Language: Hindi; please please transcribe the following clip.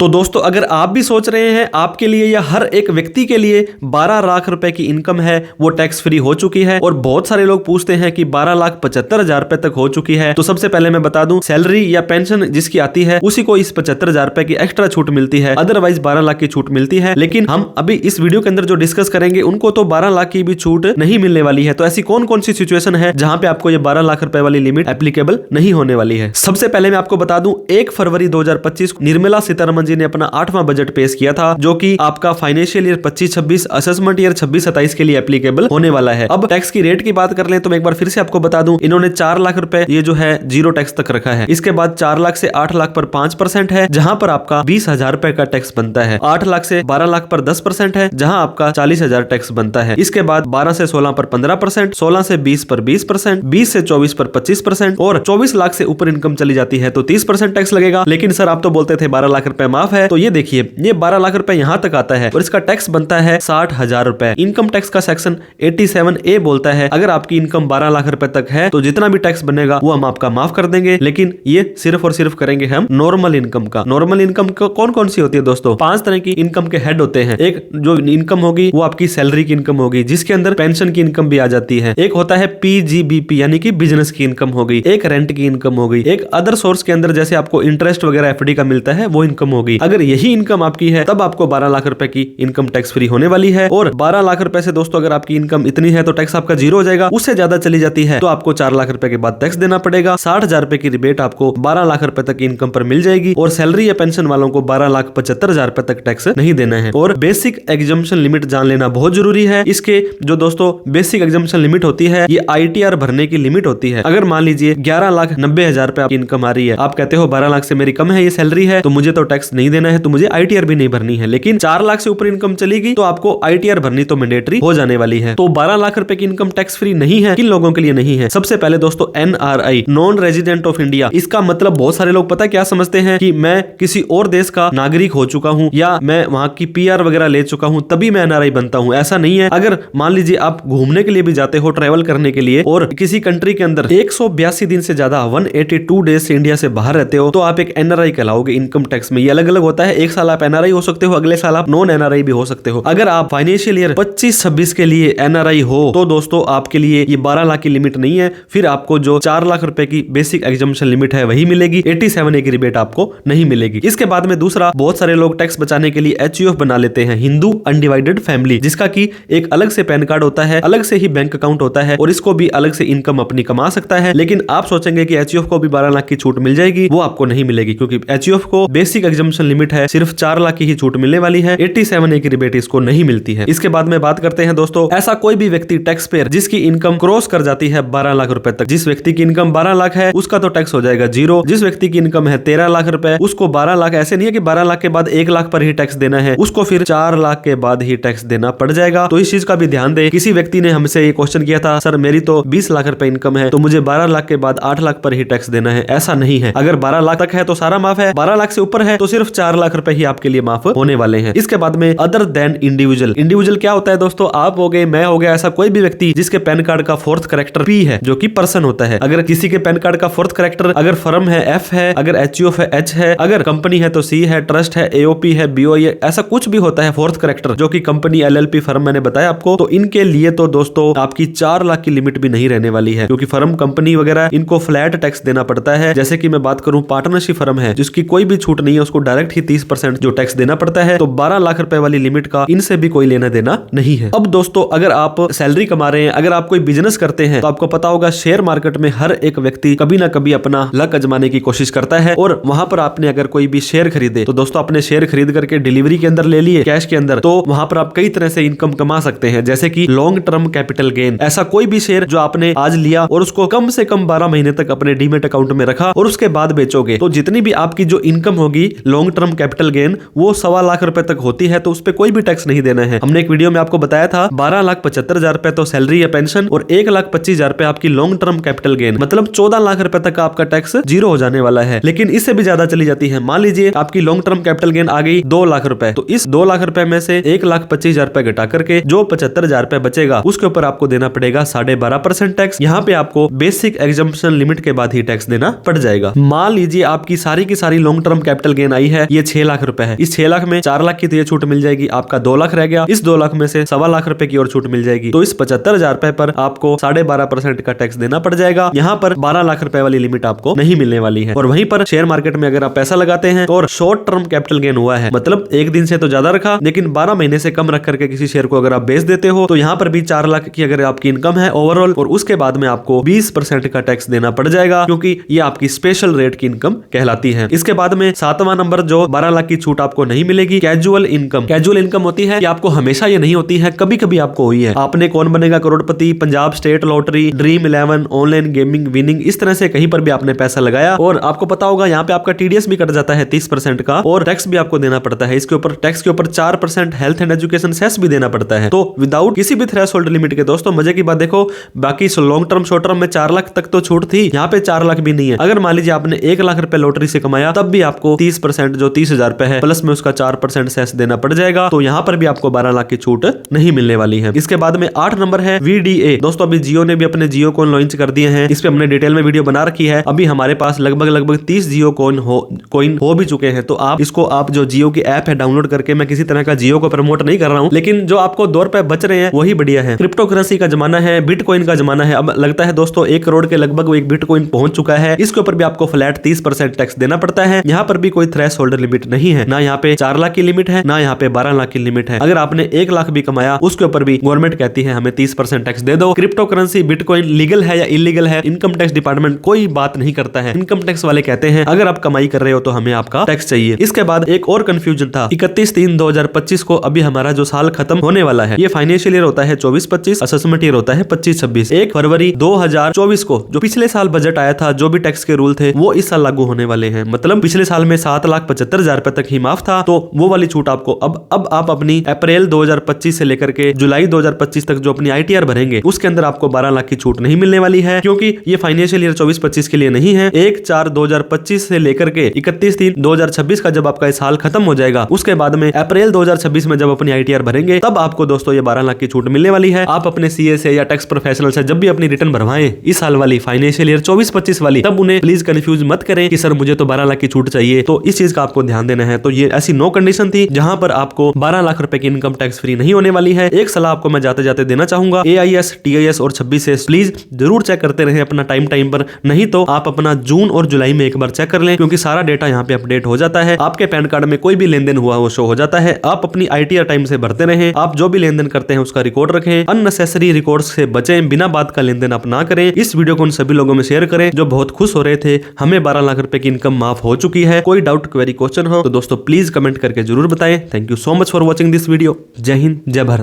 तो दोस्तों अगर आप भी सोच रहे हैं आपके लिए या हर एक व्यक्ति के लिए 12 लाख रुपए की इनकम है वो टैक्स फ्री हो चुकी है, और बहुत सारे लोग पूछते हैं कि 12,75,000 रुपए तक हो चुकी है, तो सबसे पहले मैं बता दूं सैलरी या पेंशन जिसकी आती है उसी को इस 75,000 रुपए की एक्स्ट्रा छूट मिलती है, अदरवाइज 12 लाख की छूट मिलती है। लेकिन हम अभी इस वीडियो के अंदर जो डिस्कस करेंगे उनको तो 12 लाख की भी छूट नहीं मिलने वाली है। तो ऐसी कौन कौन सी सिचुएशन है जहां पे आपको ये 12 लाख रुपए वाली लिमिट एप्लीकेबल नहीं होने वाली है। सबसे पहले मैं आपको बता दूं 1 फरवरी 2025 को निर्मला सीतारमण जी ने अपना 8वां बजट पेश किया था, जो कि आपका फाइनेंशियल ईयर 25-26 असेसमेंट ईयर 26-27 के लिए एप्लीकेबल होने वाला है। अब टैक्स की रेट की बात कर लें तो मैं एक बार फिर से आपको बता दूं इन्होंने 4 लाख रुपए ये जो है जीरो टैक्स तक रखा है। इसके बाद 4 लाख से 8 लाख पर 5% है, जहां पर आपका 20,000 रुपए का टैक्स बनता है। 8 लाख से 12 लाख पर 10% है, जहां आपका 40,000 टैक्स बनता है। इसके बाद 12 से 16 पर 15%, 16 से 20 पर 20%, 20 से 24 पर 25%, और 24 लाख से ऊपर इनकम चली जाती है तो 30% टैक्स लगेगा। लेकिन सर आप तो बोलते थे 12 लाख रुपए माफ है, तो ये देखिए ये 12 लाख रुपए यहां तक आता है और इसका टैक्स बनता है 60,000 रुपए। इनकम टैक्स का सेक्शन 87A बोलता है अगर आपकी इनकम 12 लाख रुपए तक है तो जितना भी टैक्स बनेगा वो हम आपका माफ कर देंगे, लेकिन ये सिर्फ और सिर्फ करेंगे हम नॉर्मल इनकम का। नॉर्मल इनकम कौन कौन सी होती है दोस्तों? 5 तरह की इनकम के हेड होते हैं। एक जो इनकम होगी वो आपकी सैलरी की इनकम होगी, जिसके अंदर पेंशन की इनकम भी आ जाती है। एक होता है PGBP यानी कि बिजनेस की इनकम होगी, एक रेंट की इनकम होगी, एक अदर सोर्स के अंदर जैसे आपको इंटरेस्ट वगैरह FD का मिलता है वो इनकम होगी। अगर यही इनकम आपकी है तब आपको 12 लाख रुपए की इनकम टैक्स फ्री होने वाली है। और 12 लाख रुपए से दोस्तों अगर आपकी इनकम इतनी है तो टैक्स आपका जीरो हो जाएगा। उससे ज्यादा चली जाती है तो आपको 4 लाख रुपए के बाद टैक्स देना पड़ेगा। 60,000 रुपए की रिबेट आपको 12 लाख रुपए तक की इनकम पर मिल जाएगी, और सैलरी या पेंशन वालों को 12,75,000 रुपए तक टैक्स नहीं देना है। और बेसिक एग्जम्पशन लिमिट जान लेना बहुत जरूरी है। इसके जो दोस्तों बेसिक एग्जम्पशन लिमिट होती है ये ITR भरने की लिमिट होती है। अगर मान लीजिए 11,90,000 रुपए आपकी इनकम आ रही है, आप कहते हो 12 लाख से मेरी कम है ये सैलरी है तो मुझे तो टैक्स नहीं देना है, तो मुझे ITR भी नहीं भरनी है। लेकिन 4 लाख से ऊपर इनकम चलेगी तो आपको ITR भरनी तो मैंडेटरी हो जाने वाली है। तो 12 लाख रुपए की इनकम टैक्स फ्री नहीं है, किन लोगों के लिए नहीं है? सबसे पहले दोस्तों NRI, non resident of India. इसका मतलब बहुत सारे लोग पता क्या समझते हैं कि मैं किसी और देश का नागरिक हो चुका हूं या मैं वहां की PR वगैरह ले चुका हूं तभी मैं NRI बनता हूं। ऐसा नहीं है। अगर मान लीजिए आप घूमने के लिए भी जाते हो, ट्रेवल करने के लिए, और किसी कंट्री के अंदर 182 दिन से ज्यादा 182 डेज से इंडिया से बाहर रहते हो तो आप एक NRI कहलाओगे इनकम टैक्स में। ये अलग अलग होता है। एक साल आप NRI हो सकते हो, अगले साल आप नॉन NRI भी हो सकते हो। अगर आप फाइनेंशियल ईयर 25-26 के लिए NRI हो तो दोस्तों आपके लिए ये 12 लाख की लिमिट नहीं है। फिर आपको जो 4 लाख रुपए की बेसिक एग्जम्पशन लिमिट है वही मिलेगी, 87A की रिबेट आपको नहीं मिलेगी। इसके बाद में दूसरा, बहुत सारे लोग टैक्स बचाने के लिए HUF बना लेते हैं, हिंदू अनडिवाइडेड फैमिली, जिसका की एक अलग से पैन कार्ड होता है, अलग से ही बैंक अकाउंट होता है, और इसको भी अलग से इनकम अपनी कमा सकता है। लेकिन आप सोचेंगे कि HUF को भी 12 लाख की छूट मिल जाएगी, वो आपको नहीं मिलेगी, क्योंकि HUF को बेसिक एग्जम्पशन लिमिट है सिर्फ 4 लाख की ही छूट मिलने वाली है, 87A की रिबेट इसको नहीं मिलती है। इसके बाद में बात करते हैं दोस्तों, ऐसा कोई भी व्यक्ति टैक्स पेयर जिसकी इनकम क्रॉस कर जाती है 12 लाख रुपए तक, जिस व्यक्ति की इनकम 12 लाख है उसका तो टैक्स हो जाएगा जीरो। जिस व्यक्ति की इनकम है 13 लाख रुपए उसको 12 लाख, ऐसे नहीं है कि 12 लाख के बाद 1 लाख पर ही टैक्स देना है, उसको फिर 4 लाख के बाद ही टैक्स देना पड़ जाएगा। तो इस चीज का भी ध्यान दे। किसी व्यक्ति ने हमसे ये क्वेश्चन किया था, सर मेरी तो 20 लाख रुपए इनकम है तो मुझे 12 लाख के बाद 8 लाख पर ही टैक्स देना है। ऐसा नहीं है। अगर 12 लाख तक है तो सारा माफ है, 12 लाख से ऊपर है तो सिर्फ 4 लाख रुपए ही आपके लिए माफ होने वाले हैं। इसके बाद में अदर देन इंडिविजुअल। इंडिविजुअल क्या होता है दोस्तों? आप हो गए, मैं हो गया, ऐसा कोई भी व्यक्ति जिसके पैन कार्ड का 4th कैरेक्टर P है, जो कि पर्सन होता है। अगर किसी के पैन कार्ड का 4th कैरेक्टर, अगर फर्म है F है, अगर HUF है H है, अगर कंपनी है तो C है, ट्रस्ट है AOP है, BOI है, ऐसा कुछ भी होता है 4th कैरेक्टर, जो कि कंपनी LLP फर्म मैंने बताया आपको, तो इनके लिए तो दोस्तों आपकी 4 लाख की लिमिट भी नहीं रहने वाली है, क्योंकि फर्म कंपनी वगैरह इनको फ्लैट टैक्स देना पड़ता है। जैसे कि मैं बात करूं पार्टनरशिप फर्म है जिसकी कोई भी छूट नहीं है, उसको डायरेक्ट ही 30% जो टैक्स देना पड़ता है। तो 12 लाख रुपए वाली लिमिट का इनसे भी कोई लेना देना नहीं है। अब दोस्तों अगर आप सैलरी कमा रहे हैं, अगर आप कोई बिजनेस करते हैं, तो आपको पता होगा शेयर मार्केट में हर एक व्यक्ति कभी ना कभी अपना लक आजमाने की कोशिश करता है, और वहां पर आपने अगर कोई भी शेयर खरीदे तो दोस्तों अपने शेयर खरीद करके डिलीवरी के अंदर ले लिए कैश के अंदर, तो वहां पर आप कई तरह से इनकम कमा सकते हैं, जैसे कि लॉन्ग टर्म कैपिटल गेन। ऐसा कोई भी शेयर जो आपने आज लिया और उसको कम से कम 12 महीने तक अपने डीमेट अकाउंट में रखा और उसके बाद बेचोगे, तो जितनी भी आपकी जो इनकम होगी लॉन्ग टर्म कैपिटल गेन वो 1.25 लाख रुपए तक होती है, तो उस पर कोई भी टैक्स नहीं देना है। हमने एक वीडियो में आपको बताया था 12,75,000 रुपए तो सैलरी या पेंशन और 1,25,000 रुपए आपकी लॉन्ग टर्म कैपिटल गेन, मतलब 14 लाख रुपए तक आपका टैक्स जीरो हो जाने वाला है। लेकिन इससे भी ज्यादा चली जाती है। मान लीजिए आपकी लॉन्ग टर्म कैपिटल गेन आ गई 2 लाख रुपए, तो इस 2 लाख रुपए में से 1,25,000 रुपए घटा करके जो 75,000 रुपए बचेगा उसके ऊपर आपको देना पड़ेगा 12.5% टैक्स। यहाँ पे आपको बेसिक एग्जम्पशन लिमिट के बाद ही टैक्स देना पड़ जाएगा। मान लीजिए आपकी सारी की सारी लॉन्ग टर्म कैपिटल गेन आई है ये 6 लाख रुपए है। इस 6 लाख में 4 लाख की तो ये छूट मिल जाएगी, आपका 2 लाख रह गया। इस 2 लाख में से 1.25 लाख रुपए की और छूट मिल जाएगी। तो इस 75,000 रुपए पर आपको 12.5% का टैक्स देना पड़ जाएगा। यहाँ पर 12 लाख रुपए वाली लिमिट आपको नहीं मिलने वाली है। और वहीं पर शेयर मार्केट में अगर आप पैसा लगाते हैं तो और शॉर्ट टर्म कैपिटल गेन हुआ है, मतलब एक दिन से तो ज्यादा रखा लेकिन 12 महीने से कम रख करके किसी शेयर को अगर आप बेच देते हो तो यहाँ पर भी 4 लाख की अगर आपकी इनकम है ओवरऑल, और उसके बाद में आपको 20% का टैक्स देना पड़ जाएगा, क्योंकि ये आपकी स्पेशल रेट की इनकम कहलाती है। इसके बाद में 7वां नंबर जो 12 लाख की छूट आपको नहीं मिलेगी, कैजुअल इनकम। कैजुअल इनकम होती है कि आपको हमेशा ये नहीं होती है, कभी कभी आपको हुई है। आपने Kaun Banega Crorepati, Punjab state lottery, dream 11, online gaming winning, इस तरह से कहीं पर भी आपने पैसा लगाया और आपको पता होगा यहाँ पे आपका टीडीएस भी कट जाता है 30% का, और टैक्स भी आपको देना पड़ता है। इसके ऊपर टैक्स के ऊपर 4% हेल्थ एंड एजुकेशन सेस भी देना पड़ता है। तो विदाउट किसी भी थ्रेशोल्ड लिमिट के दोस्तों मजे की बात देखो, बाकी लॉन्ग टर्म शॉर्ट टर्म में 4 लाख तक तो छूट थी, यहाँ पे 4 लाख भी नहीं है। अगर मान लीजिए आपने 1 लाख रुपए लॉटरी से कमाया तब भी आपको 30% जो 30,000 रुपए है प्लस में उसका 4% सेस देना पड़ जाएगा। तो यहाँ पर भी आपको 12 लाख की छूट नहीं मिलने वाली है। इसके बाद में 8 नंबर है VDA। दोस्तों अभी जियो ने भी अपने जियो कॉइन लॉन्च कर दिए हैं, इस पे हमने डिटेल में वीडियो बना रखी है। अभी हमारे पास लगभग 30 जियो कॉइन हो भी चुके हैं। तो आप जो जियो की ऐप है डाउनलोड करके, मैं किसी तरह का जियो को प्रमोट नहीं कर रहा हूँ, लेकिन जो आपको 2 रुपए बच रहे हैं वही बढ़िया है। क्रिप्टो करेंसी का जमाना है, बिटकॉइन का जमाना है। अब लगता है दोस्तों 1 करोड़ के लगभग एक बिटकॉइन पहुंच चुका है। इसके ऊपर भी आपको फ्लैट 30% टैक्स देना पड़ता है। यहाँ पर भी कोई थ्रेश होल्डर लिमिट नहीं है, ना यहाँ पे 4 लाख की लिमिट है, ना यहाँ पे 12 लाख की लिमिट है। अगर आपने 1 लाख भी कमाया उसके ऊपर भी गवर्नमेंट कहती है हमें 30% टैक्स दे दो। क्रिप्टो करेंसी बिटकॉइन लीगल है या इलीगल है, इनकम टैक्स डिपार्टमेंट कोई बात नहीं करता है। इनकम टैक्स वाले कहते हैं अगर आप कमाई कर रहे हो तो हमें आपका टैक्स चाहिए। इसके बाद एक और कंफ्यूजन था, 31/3/2025 को अभी हमारा जो साल खत्म होने वाला है, ये फाइनेंशियल ईयर होता है 24-25, असेसमेंट ईयर होता है 25-26। 1 फरवरी 2024 को जो पिछले साल बजट आया था, जो भी टैक्स के रूल थे वो इस साल लागू होने वाले हैं। मतलब पिछले साल में 7,75,000 रुपए तक ही माफ था, तो वो वाली छूट आपको अब आप अपनी अप्रैल 2025 से लेकर के जुलाई 2025 तक जो अपनी ITR भरेंगे उसके अंदर आपको 12 लाख की छूट नहीं मिलने वाली है, क्योंकि ये फाइनेंशियल ईयर 24-25 के लिए नहीं है। 1/4/2025 से लेकर के 31/3/2026 का जब आपका साल खत्म हो जाएगा उसके बाद में अप्रैल 2026 में जब अपनी ITR भरेंगे तब आपको दोस्तों ये 12 लाख की छूट मिलने वाली है। आप अपने CA से या टैक्स प्रोफेशनल से जब भी अपनी रिटर्न भरवाएं इस साल वाली फाइनेंशियल ईयर 24-25 वाली, तब उन्हें प्लीज कंफ्यूज मत करें कि सर मुझे तो 12 लाख की छूट चाहिए। तो इस चीज का आपको ध्यान देना है। तो ये ऐसी नो कंडीशन थी जहां पर आपको 12 लाख रुपए की इनकम टैक्स फ्री नहीं होने वाली है। एक सलाह आपको मैं जाते जाते देना चाहूंगा, AIS, TIS और 26 प्लीज जरूर चेक करते रहे अपना टाइम पर, नहीं तो आप अपना जून और जुलाई में एक बार चेक कर लें, क्योंकि सारा डेटा यहाँ पे अपडेट हो जाता है। आपके पैन कार्ड में कोई भी लेन देन हुआ वो शो हो जाता है। आप अपनी ITR टाइम से भरते रहें, आप जो भी लेन देन करते हैं उसका रिकॉर्ड रखें, अननेसेसरी रिकॉर्ड्स से बचें, बिना बात का लेन देन आप ना करें। इस वीडियो को उन सभी लोगों में शेयर करें जो बहुत खुश हो रहे थे हमें 12 लाख रुपए की इनकम माफ हो चुकी है। कोई डाउट, क्वेरी, क्वेश्चन हो तो दोस्तों प्लीज कमेंट करके जरूर बताएं। Thank you so much for watching this video. जय हिंद, जय भारत।